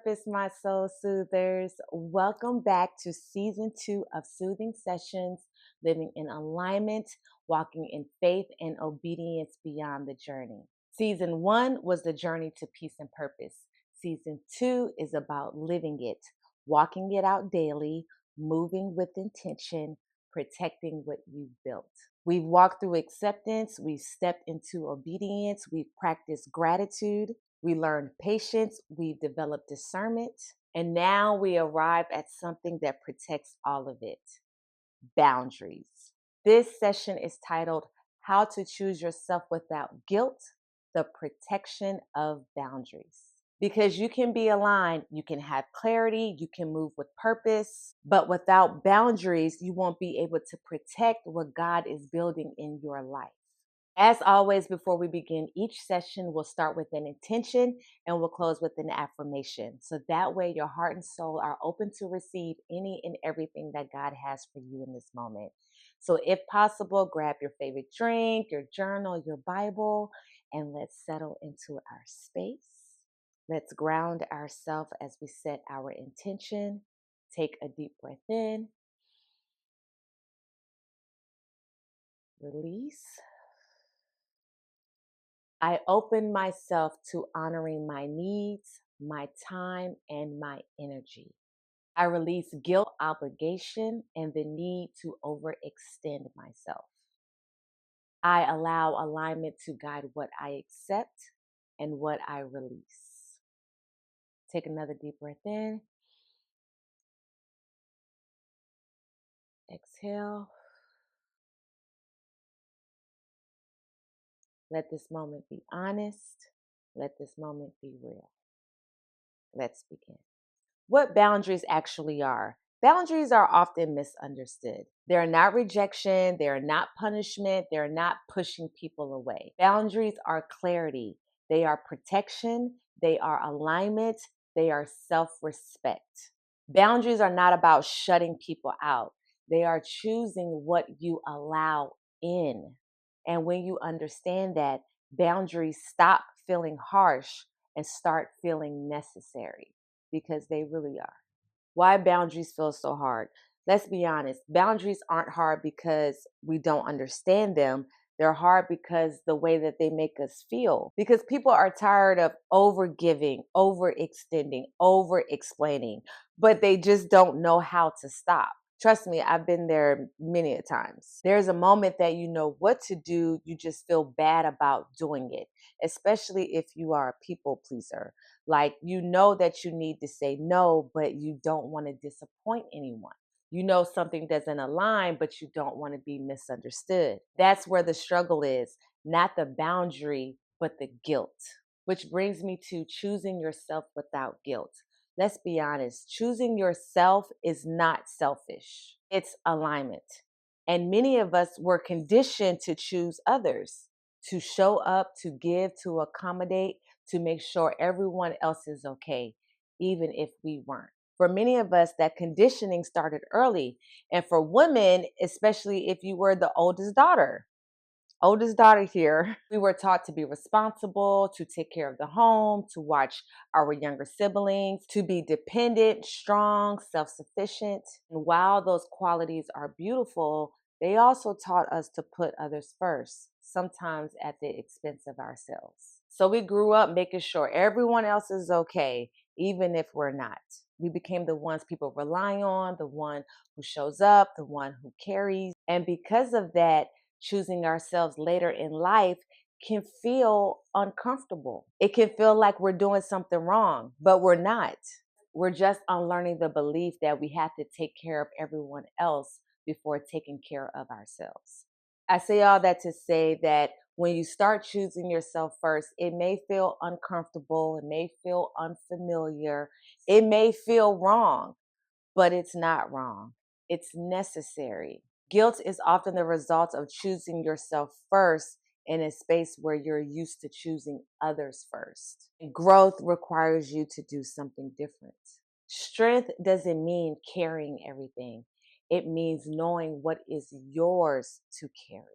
purpose, my soul soothers. Welcome back to season 2 of Soothing Sessions, living in alignment, walking in faith and obedience beyond the journey. Season 1 was the journey to peace and purpose. Season 2 is about living it, walking it out daily, moving with intention, protecting what you've built. We've walked through acceptance, we've stepped into obedience, we've practiced gratitude, we learned patience, we've developed discernment, and now we arrive at something that protects all of it: boundaries. This session is titled How to Choose Yourself Without Guilt, the Protection of Boundaries. Because you can be aligned, you can have clarity, you can move with purpose, but without boundaries, you won't be able to protect what God is building in your life. As always, before we begin each session, we'll start with an intention and we'll close with an affirmation. So that way your heart and soul are open to receive any and everything that God has for you in this moment. So if possible, grab your favorite drink, your journal, your Bible, and let's settle into our space. Let's ground ourselves as we set our intention. Take a deep breath in. Release. I open myself to honoring my needs, my time, and my energy. I release guilt, obligation, and the need to overextend myself. I allow alignment to guide what I accept and what I release. Take another deep breath in. Exhale. Let this moment be honest. Let this moment be real. Let's begin. What boundaries actually are. Boundaries are often misunderstood. They're not rejection, they're not punishment, they're not pushing people away. Boundaries are clarity, they are protection, they are alignment, they are self-respect. Boundaries are not about shutting people out. They are choosing what you allow in. And when you understand that, boundaries stop feeling harsh and start feeling necessary, because they really are. Why boundaries feel so hard? Let's be honest. Boundaries aren't hard because we don't understand them. They're hard because the way that they make us feel. Because people are tired of overgiving, overextending, over-explaining, but they just don't know how to stop. Trust me, I've been there many a times. There's a moment that you know what to do, you just feel bad about doing it, especially if you are a people pleaser. Like, you know that you need to say no, but you don't want to disappoint anyone. You know something doesn't align, but you don't want to be misunderstood. That's where the struggle is, not the boundary, but the guilt. Which brings me to choosing yourself without guilt. Let's be honest, choosing yourself is not selfish, it's alignment. And many of us were conditioned to choose others, to show up, to give, to accommodate, to make sure everyone else is okay, even if we weren't. For many of us, that conditioning started early. And for women, especially if you were the oldest daughter here, we were taught to be responsible, to take care of the home, to watch our younger siblings, to be dependent, strong, self-sufficient. And while those qualities are beautiful, they also taught us to put others first, sometimes at the expense of ourselves. So we grew up making sure everyone else is okay, even if we're not. We became the ones people rely on, the one who shows up, the one who carries. And because of that, choosing ourselves later in life can feel uncomfortable. It can feel like we're doing something wrong, but we're not. We're just unlearning the belief that we have to take care of everyone else before taking care of ourselves. I say all that to say that when you start choosing yourself first, it may feel uncomfortable, it may feel unfamiliar, it may feel wrong, but it's not wrong. It's necessary. Guilt is often the result of choosing yourself first in a space where you're used to choosing others first. Growth requires you to do something different. Strength doesn't mean carrying everything. It means knowing what is yours to carry.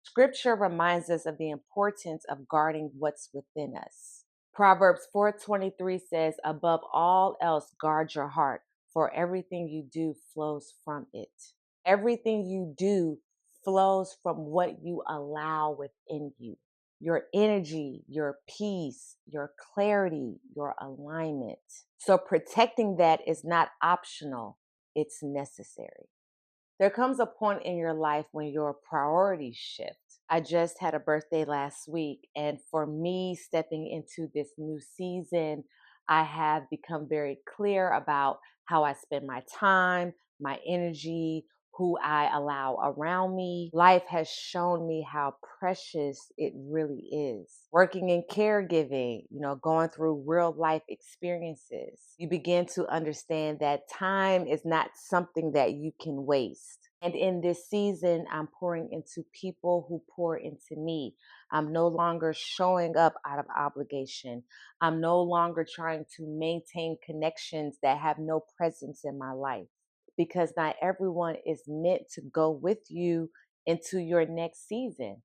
Scripture reminds us of the importance of guarding what's within us. Proverbs 4:23 says, above all else, guard your heart, for everything you do flows from it. Everything you do flows from what you allow within you. Your energy, your peace, your clarity, your alignment. So protecting that is not optional, it's necessary. There comes a point in your life when your priorities shift. I just had a birthday last week, and for me, stepping into this new season, I have become very clear about how I spend my time, my energy, who I allow around me. Life has shown me how precious it really is. Working in caregiving, going through real life experiences, you begin to understand that time is not something that you can waste. And in this season, I'm pouring into people who pour into me. I'm no longer showing up out of obligation. I'm no longer trying to maintain connections that have no presence in my life, because not everyone is meant to go with you into your next season.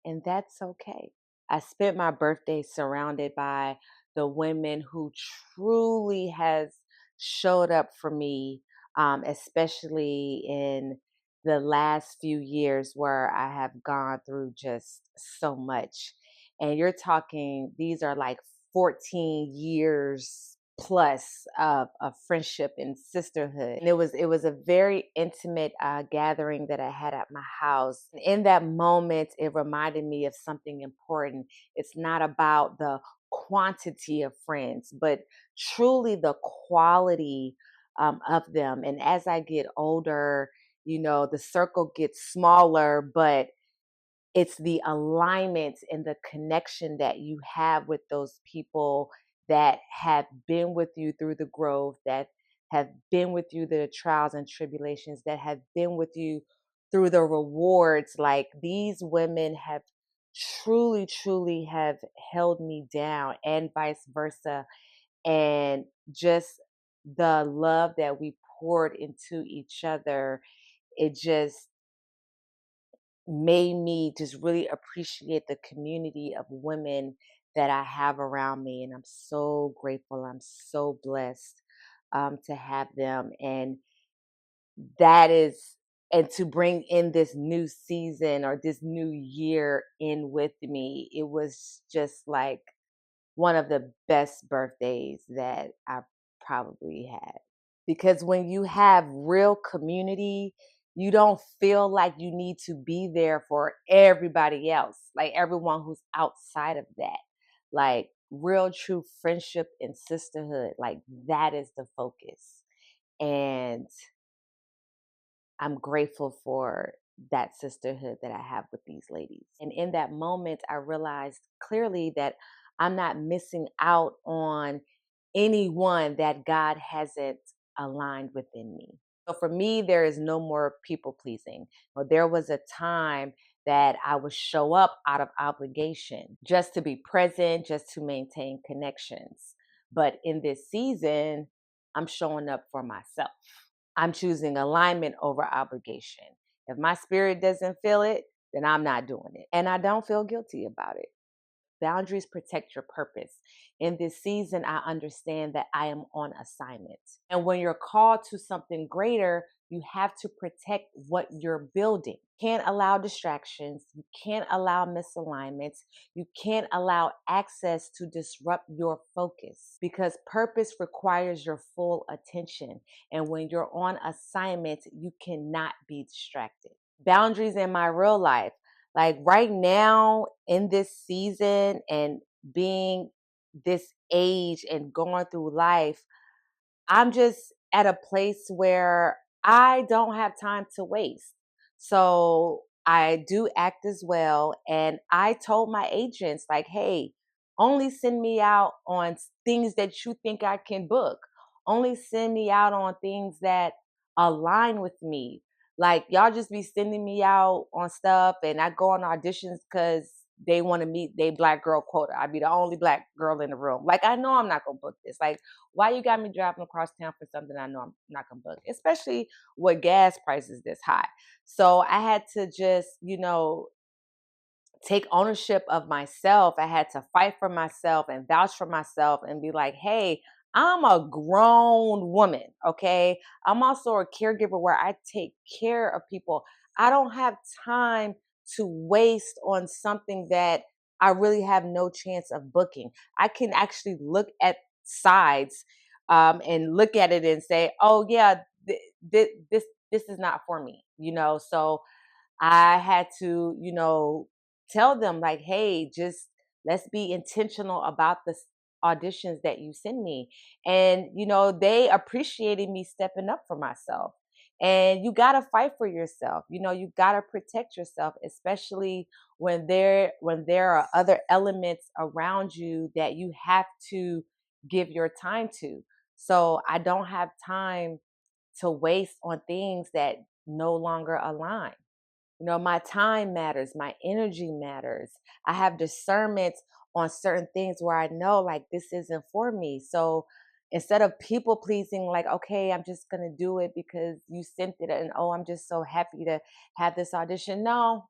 And that's okay. I spent my birthday surrounded by the women who truly has showed up for me, especially in the last few years where I have gone through just so much. And you're talking, these are like 14 years plus of friendship and sisterhood. And it was a very intimate gathering that I had at my house. And in that moment, it reminded me of something important. It's not about the quantity of friends, but truly the quality of them. And as I get older, the circle gets smaller, but it's the alignment and the connection that you have with those people that have been with you through the growth, that have been with you through the trials and tribulations, that have been with you through the rewards. Like, these women have truly, truly have held me down, and vice versa. And just the love that we poured into each other, it just made me just really appreciate the community of women that I have around me. And I'm so grateful. I'm so blessed to have them. And that is, and to bring in this new season or this new year in with me, it was just like one of the best birthdays that I probably had. Because when you have real community, you don't feel like you need to be there for everybody else, like everyone who's outside of that. Like, real true friendship and sisterhood, like, that is the focus. And I'm grateful for that sisterhood that I have with these ladies. And in that moment, I realized clearly that I'm not missing out on anyone that God hasn't aligned within me. So for me, there is no more people pleasing. Well, there was a time that I would show up out of obligation just to be present, just to maintain connections. But in this season, I'm showing up for myself. I'm choosing alignment over obligation. If my spirit doesn't feel it, then I'm not doing it. And I don't feel guilty about it. Boundaries protect your purpose. In this season, I understand that I am on assignment. And when you're called to something greater, you have to protect what you're building. You can't allow distractions. You can't allow misalignments. You can't allow access to disrupt your focus, because purpose requires your full attention. And when you're on assignment, you cannot be distracted. Boundaries in my real life. Like, right now in this season and being this age and going through life, I'm just at a place where I don't have time to waste. So I do act as well. And I told my agents, like, hey, only send me out on things that you think I can book. Only send me out on things that align with me. Like, y'all just be sending me out on stuff, and I go on auditions because they want to meet their black girl quota. I'd be the only black girl in the room. Like, I know I'm not gonna book this. Like, why you got me driving across town for something I know I'm not gonna book, especially with gas prices this high. So I had to just, take ownership of myself. I had to fight for myself and vouch for myself and be like, hey, I'm a grown woman. Okay. I'm also a caregiver where I take care of people. I don't have time to waste on something that I really have no chance of booking. I can actually look at sides and look at it and say, oh, yeah, this is not for me, So I had to, tell them like, hey, just let's be intentional about the auditions that you send me. And, they appreciated me stepping up for myself. And you got to fight for yourself. You got to protect yourself, especially when there are other elements around you that you have to give your time to. So I don't have time to waste on things that no longer align. My time matters, my energy matters. I have discernment on certain things where I know like this isn't for me. So instead of people pleasing, like, okay, I'm just going to do it because you sent it and oh, I'm just so happy to have this audition. No,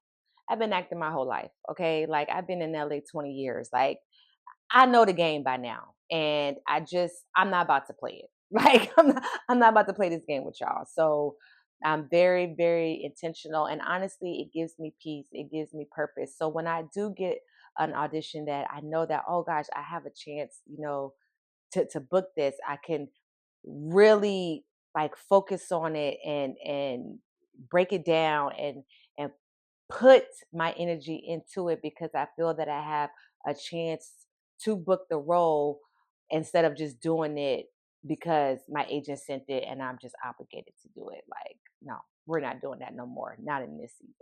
I've been acting my whole life. Okay. Like I've been in LA 20 years. Like I know the game by now, and I'm not about to play it. Like I'm not about to play this game with y'all. So I'm very, very intentional, and honestly, it gives me peace. It gives me purpose. So when I do get an audition that I know that, oh gosh, I have a chance, to book this, I can really like focus on it and break it down and put my energy into it because I feel that I have a chance to book the role instead of just doing it because my agent sent it and I'm just obligated to do it. Like, no, we're not doing that no more. Not in this season.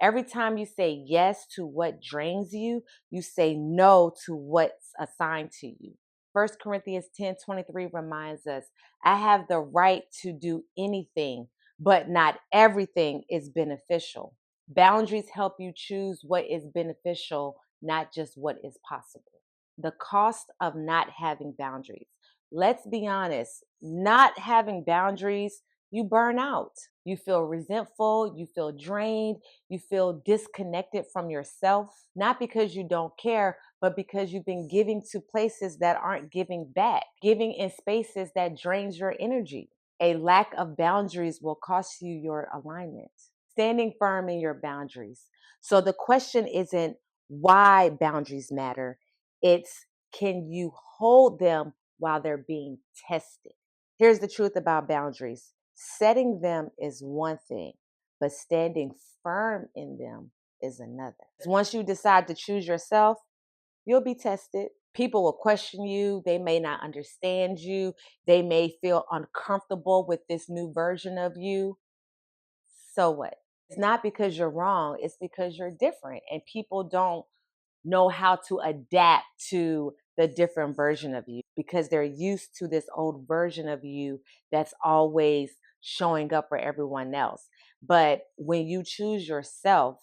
Every time you say yes to what drains you, you say no to what's assigned to you. 1 Corinthians 10:23 reminds us, I have the right to do anything, but not everything is beneficial. Boundaries help you choose what is beneficial, not just what is possible. The cost of not having boundaries. Let's be honest, not having boundaries, you burn out. You feel resentful, you feel drained, you feel disconnected from yourself, not because you don't care, but because you've been giving to places that aren't giving back, giving in spaces that drains your energy. A lack of boundaries will cost you your alignment. Standing firm in your boundaries. So the question isn't why boundaries matter, it's can you hold them while they're being tested? Here's the truth about boundaries: setting them is one thing, but standing firm in them is another. Once you decide to choose yourself, you'll be tested. People will question you. They may not understand you. They may feel uncomfortable with this new version of you. So what? It's not because you're wrong, it's because you're different. And people don't know how to adapt to the different version of you because they're used to this old version of you that's always showing up for everyone else. But when you choose yourself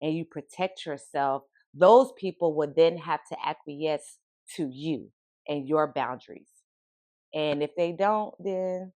and you protect yourself, those people would then have to acquiesce to you and your boundaries. And if they don't, then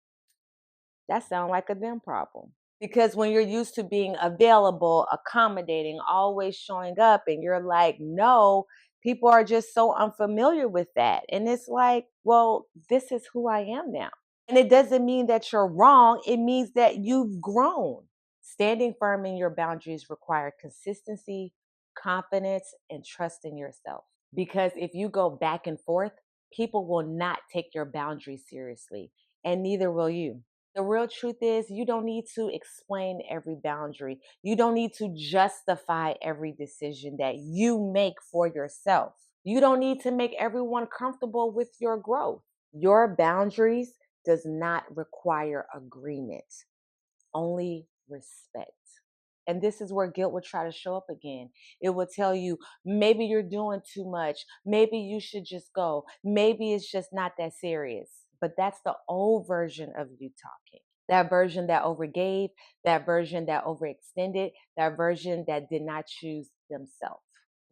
that sounds like a them problem. Because when you're used to being available, accommodating, always showing up, and you're like, no, people are just so unfamiliar with that. And it's like, well, this is who I am now. And it doesn't mean that you're wrong, it means that you've grown. Standing firm in your boundaries require consistency, confidence, and trust in yourself. Because if you go back and forth, people will not take your boundaries seriously, and neither will you. The real truth is, you don't need to explain every boundary. You don't need to justify every decision that you make for yourself. You don't need to make everyone comfortable with your growth. Your boundaries does not require agreement, only respect. And this is where guilt will try to show up again. It will tell you, maybe you're doing too much. Maybe you should just go. Maybe it's just not that serious. But that's the old version of you talking. That version that overgave, that version that overextended, that version that did not choose themselves.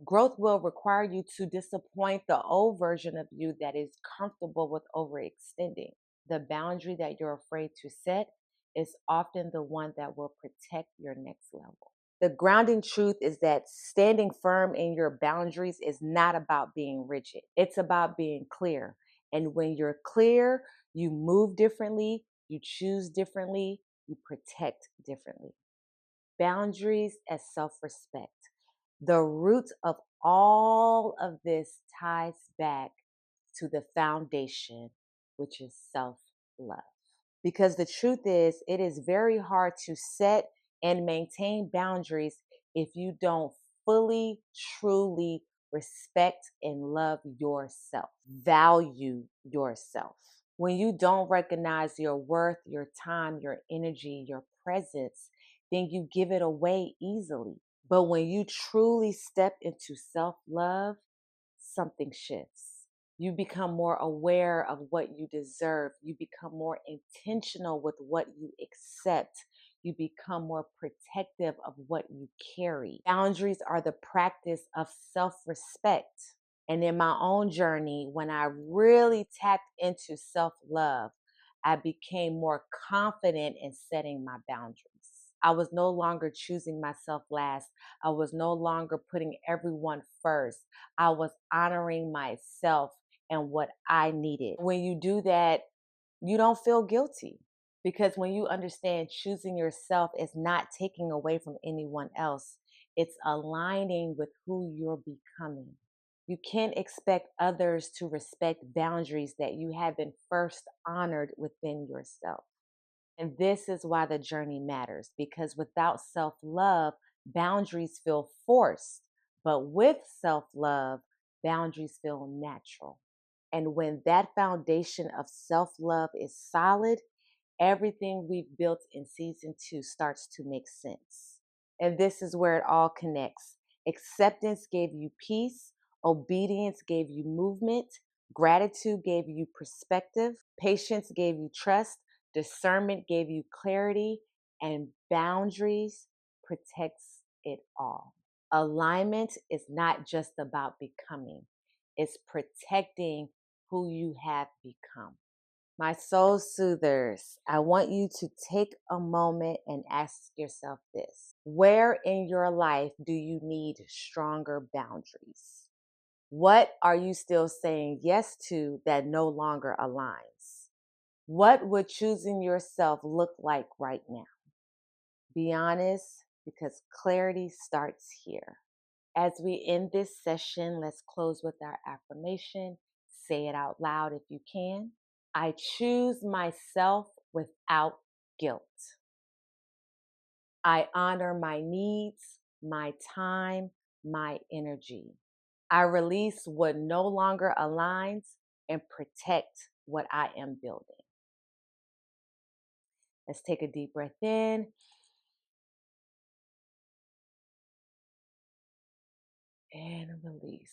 Growth will require you to disappoint the old version of you that is comfortable with overextending. The boundary that you're afraid to set is often the one that will protect your next level. The grounding truth is that standing firm in your boundaries is not about being rigid. It's about being clear. And when you're clear, you move differently, you choose differently, you protect differently. Boundaries as self respect. The root of all of this ties back to the foundation, which is self love. Because the truth is, it is very hard to set and maintain boundaries if you don't fully, truly respect and love yourself, value yourself. When you don't recognize your worth, your time, your energy, your presence, then you give it away easily. But when you truly step into self love, something shifts. You become more aware of what you deserve. You become more intentional with what you accept. You become more protective of what you carry. Boundaries are the practice of self respect. And in my own journey, when I really tapped into self love, I became more confident in setting my boundaries. I was no longer choosing myself last. I was no longer putting everyone first. I was honoring myself and what I needed. When you do that, you don't feel guilty, because when you understand choosing yourself is not taking away from anyone else, it's aligning with who you're becoming. You can't expect others to respect boundaries that you haven't first honored within yourself. And this is why the journey matters, because without self love, boundaries feel forced. But with self love, boundaries feel natural. And when that foundation of self love is solid, everything we've built in season 2 starts to make sense. And this is where it all connects. Acceptance gave you peace, obedience gave you movement, gratitude gave you perspective, patience gave you trust, discernment gave you clarity, and boundaries protects it all. Alignment is not just about becoming, it's protecting who you have become. My soul soothers, I want you to take a moment and ask yourself this. Where in your life do you need stronger boundaries? What are you still saying yes to that no longer aligns? What would choosing yourself look like right now? Be honest, because clarity starts here. As we end this session, let's close with our affirmation. Say it out loud if you can. I choose myself without guilt. I honor my needs, my time, my energy. I release what no longer aligns and protect what I am building. Let's take a deep breath in and release.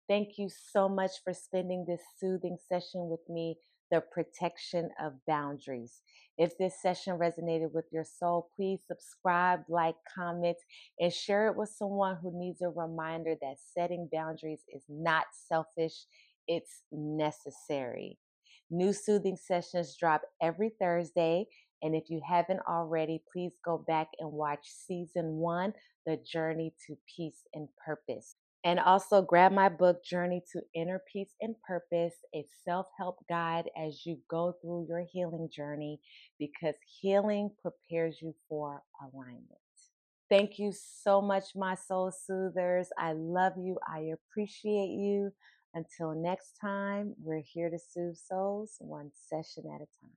Thank you so much for spending this soothing session with me, the protection of boundaries. If this session resonated with your soul, please subscribe, like, comment, and share it with someone who needs a reminder that setting boundaries is not selfish, it's necessary. New soothing sessions drop every Thursday. And if you haven't already, please go back and watch season 1, The Journey to Peace and Purpose. And also grab my book, Journey to Inner Peace and Purpose, a self help guide as you go through your healing journey, because healing prepares you for alignment. Thank you so much, my soul soothers. I love you. I appreciate you. Until next time, we're here to soothe souls one session at a time.